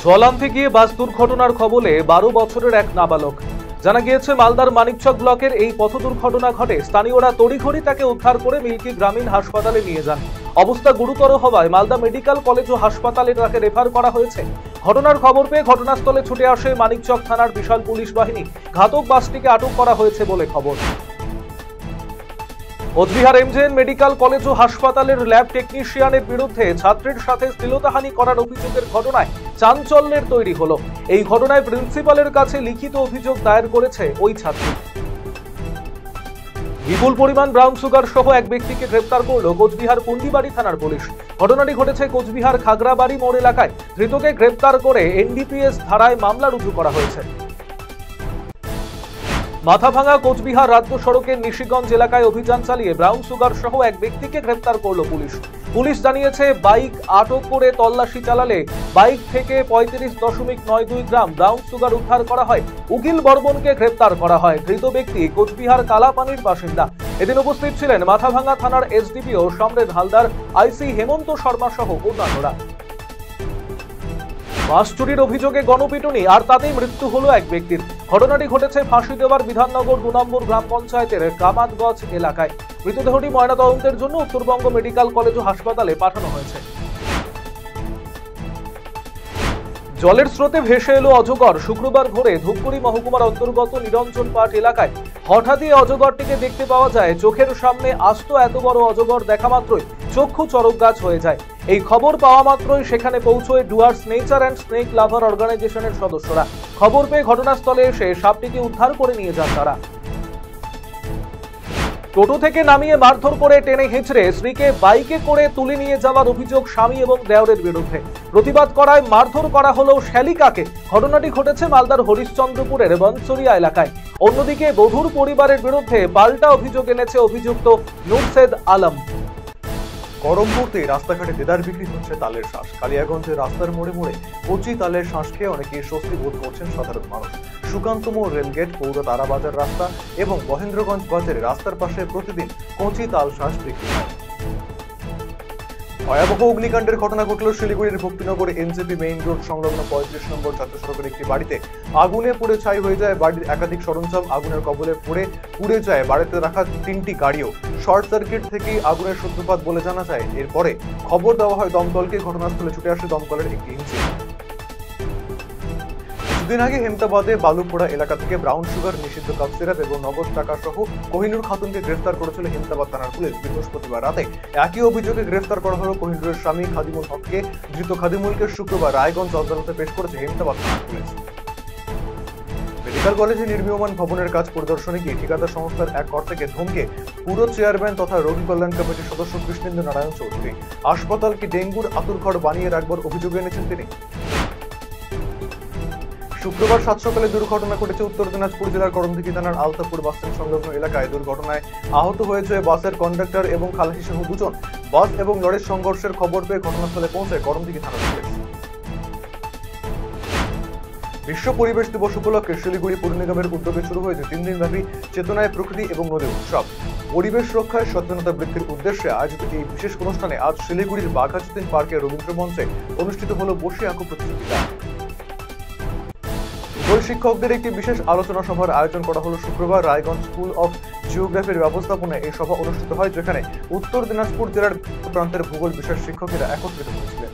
জল আনতে গিয়ে বাস দুর্ঘটনার কবলে 12 বছরের এক নাবালক। জানা গিয়েছে মালদার মানিকচক ব্লকের এই পথ দুর্ঘটনা ঘটে। স্থানীয়রা তড়িঘড়ি তাকে উদ্ধার করে মিল্কি গ্রামীণ হাসপাতালে নিয়ে যান। অবস্থা গুরুতর হওয়ায় মালদা মেডিকেল কলেজ ও হাসপাতালে তাকে রেফার করা হয়েছে। ঘটনার খবর পেয়ে ঘটনাস্থলে ছুটে আসে মানিকচক থানার বিশাল পুলিশ বাহিনী। ঘাতক বাসটিকে আটক করা হয়েছে বলে খবর। কোচবিহার এমজেএন মেডিকেল কলেজ ও হাসপাতালের ল্যাব টেকনিশিয়ানের বিরুদ্ধে ছাত্রীর সাথে শ্লীলতাহানি করার অভিযোগের ঘটনায় চাঞ্চল্যের তৈরি হলো। এই ঘটনায় প্রিন্সিপালের কাছে লিখিত অভিযোগ দায়ের করেছে ওই ছাত্রী। বিপুল পরিমাণ ব্রাউন সুগার সহ এক ব্যক্তিকে গ্রেপ্তার করল কোচবিহার পুন্ডিবাড়ি থানার পুলিশ। ঘটনাটি ঘটেছে কোচবিহার খাগড়াবাড়ি মোড় এলাকায়। ধৃতকে গ্রেপ্তার করে এনডিপিএস ধারায় মামলা রুজু করা হয়েছে। মাথাভাঙা কোচবিহার রাজ্য সড়কের নিশিগঞ্জ এলাকায় অভিযান চালিয়ে ব্রাউন সুগার সহ এক ব্যক্তিকে গ্রেপ্তার করল পুলিশ। পুলিশ জানিয়েছে, বাইক আটক করে তল্লাশি চালালে বাইক থেকে 35.92 গ্রাম ব্রাউন সুগার উদ্ধার করা হয়। উকিল বর্মনকে গ্রেপ্তার করা হয়। ধৃত ব্যক্তি কোচবিহার কালাপানির বাসিন্দা। এদিন উপস্থিত ছিলেন মাথাভাঙা থানার এসডিপিও সম্রেদ হালদার, আইসি হেমন্ত শর্মা সহ অন্যান্যরা। বাস চুরির অভিযোগে গণপিটুনি, আর তাতেই মৃত্যু হলো এক ব্যক্তির। ঘটনাটি ঘটেছে ফাঁসি দেওয়ার বিধাননগর 2 নম্বর গ্রাম পঞ্চায়েতের কামাতগঞ্জ এলাকায়। মৃতদেহটি ময়নাতদন্তের জন্য উত্তরবঙ্গ মেডিকেল কলেজ ও হাসপাতালে পাঠানো হয়েছে। জলের স্রোতে ভেসে এলো অজগর। শুক্রবার ভোরে ধূপগুড়ি মহকুমার অন্তর্গত নিরঞ্জন পাট এলাকায় হঠাৎই অজগরটিকে দেখতে পাওয়া যায়। চোখের সামনে আস্ত এত বড় অজগর দেখা মাত্রই চক্ষু চরক গাছ হয়ে যায়। এই খবর পাওয়া মাত্রই সেখানে পৌঁছয় ডুয়ার্স নেচার অ্যান্ড স্নেক লাভার অর্গানাইজেশনের সদস্যরা। খবর পেয়ে ঘটনাস্থলে এসে সাপটিকে উদ্ধার করে নিয়ে যান তারা। টোটো থেকে নামিয়ে মারধর করে টেনে হিঁচড়ে স্ত্রীকে বাইকে করে তুলে নিয়ে যাওয়ার অভিযোগ স্বামী এবং দেওরের বিরুদ্ধে। প্রতিবাদ করায় মারধর করা হলো শ্যালিকাকে। ঘটনাটি ঘটেছে মালদার হরিশ্চন্দ্রপুরের বনসরিয়া এলাকায়। অন্যদিকে বধূর পরিবারের বিরুদ্ধে পাল্টা অভিযোগ এনেছে অভিযুক্ত নুরশেদ আলম। গরম পড়তে রাস্তাঘাটে দেদার বিক্রি হচ্ছে তালের শাঁস। কালিয়াগঞ্জের রাস্তার মোড়ে মোড়ে কচি তালের শাঁস খেয়ে অনেকেই স্বস্তি বোধ করছেন সাধারণ মানুষ। সুকান্ত মোড় রেলগেট, পৌর তারাবাজার রাস্তা এবং মহেন্দ্রগঞ্জ বাজারে রাস্তার পাশে প্রতিদিন কচি তাল শাঁস বিক্রি হয়। ভয়াবহ অগ্নিকাণ্ডের ঘটনা ঘটল শিলিগুড়ির ভক্তিনগর এনজেপি মেইন রোড সংলগ্ন 35 নম্বর জাতীয় সড়কের একটি বাড়িতে। আগুনে পুড়ে ছাই হয়ে যায় বাড়ির একাধিক সরঞ্জাম। আগুনের কবলে পুড়ে যায় বাড়িতে রাখা 3টি গাড়িও। শর্ট সার্কিট থেকেই আগুনের সূত্রপাত বলে জানা যায়। এরপরে খবর দেওয়া হয় দমকলকে। ঘটনাস্থলে ছুটে আসে দমকলের একটি ইঞ্জিন। কিছুদিন আগে হেমতাবাদে বালুপোড়া এলাকা থেকে ব্রাউন সুগার, নিষিদ্ধ কাপ সিরাপ এবং নগদ টাকা সহ কোহিনুর খাতুনকে গ্রেফতার করেছিল হেমতাবাদ থানার পুলিশ। বৃহস্পতিবার রাতে একই অভিযোগে গ্রেফতার করা হলো কোহিনুরের স্বামী খাদিমুল হককে। ধৃত খাদিমুলকে শুক্রবার রায়গঞ্জ আদালতে পেশ করেছে হেমতাবাদ থানার পুলিশ। মেডিকেল কলেজে নির্মীয়মান ভবনের কাজ পরিদর্শনে গিয়ে ঠিকাদার সংস্থার এক কর্তাকে ধমকে পুরো চেয়ারম্যান তথা রোগী কল্যাণ কমিটির সদস্য কৃষ্ণেন্দ্র নারায়ণ চৌধুরী। হাসপাতালকে ডেঙ্গুর আতুরঘর বানিয়ে রাখবার অভিযোগ এনেছেন তিনি। শুক্রবার সাত সকালে দুর্ঘটনা ঘটেছে উত্তর দিনাজপুর জেলার করমদিঘি থানার আলতাপুর বাসস্ট্যান্ড সংলগ্ন এলাকায়। দুর্ঘটনায় আহত হয়েছে বাসের কন্ডাক্টর এবং খালাসি সহ 2 জন। বাস এবং লরির সংঘর্ষের খবর পেয়ে ঘটনাস্থলে পৌঁছায় করমদিঘি থানার পুলিশ। বিশ্ব পরিবেশ দিবস উপলক্ষে শিলিগুড়ি পৌর নিগমের উদ্যোগে শুরু হয়েছে 3 দিনব্যাপী চেতনায় প্রকৃতি এবং নদী উৎসব। পরিবেশ রক্ষায় সচেতনতা বৃদ্ধির উদ্দেশ্যে আয়োজিত এই বিশেষ অনুষ্ঠানে আজ শিলিগুড়ির বাঘাযতীন পার্কে রবীন্দ্র মঞ্চে অনুষ্ঠিত হল বসে আঁকো প্রতিযোগিতা। ওই শিক্ষকদের একটি বিশেষ আলোচনা সভার আয়োজন করা হলো শুক্রবার। রায়গঞ্জ স্কুল অফ জিওগ্রাফির ব্যবস্থাপনায় এই সভা অনুষ্ঠিত হয়, যেখানে উত্তর দিনাজপুর জেলার প্রান্তের ভূগোল বিষয়ের শিক্ষকেরা একত্রিত হয়েছিলেন।